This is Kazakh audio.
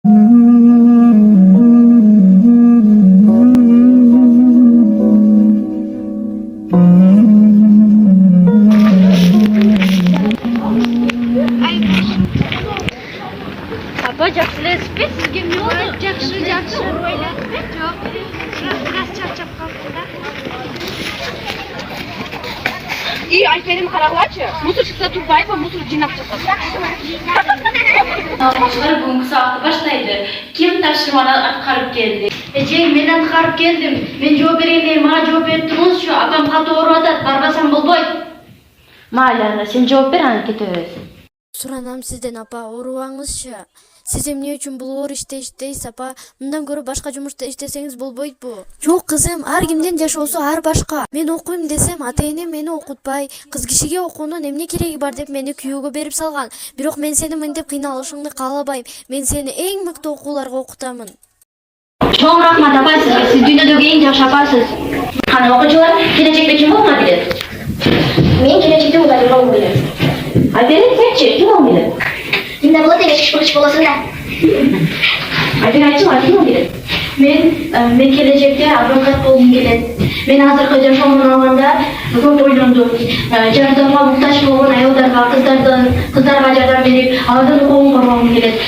Apa жақсыласып sizga nima oldu? Жақсы, o'ylab javob bering. Biraz charchab qoldim da. Ayferim qarag'lachi. Musorchiqda Turbayeva musor jinoq chiqadi. Almashlar bugungi soatda boshlaydi. Kim topshirmani atqarib keldi? Men atqarib keldim. Men javob beraylik, menga javob berdingiz shu. Apam xato o'radi, barbasam bo'lmaydi. Mayli, sen javob ber, ana ketaverasiz. Суранам сизден, апа, оорубаңызчы. Сиз эмне үчүн бул оор иште иштейсиз, апа? Мындан көрө башка жумушта иштесеңиз болбойбу? Жок, кызым, ар кимдин жашоосу ар башка. Мен окуйм десем, ата-энем мени окутпай, кыз кишиге окуунун эмне кереги бар деп мени күйөөгө берип салган. Бирок мен сени мынтип кыйналышыңды каалабайм. Мен сени эң мыкты окууларга окутамын. Чоң рахмат, апа, сизге. Сиз дүйнөдөгү эң жакшы апасыз. Кана окуучулар, келечекте ким болмак билет? Мен келечекте мугалим болмок элем. Айберет, сенчи ким болмак билет? Кимде болот эмес, ишкурч болосун да. Айбер, айтчы, ким болмак билет? Мен келечекте адвокат болгум келет. Мен азыркы жашоомдун алганда көп ойлондум. Жардамга муктаж болгон аялдарга, кыздарга жардам берип, алардын укугун коргогум келет.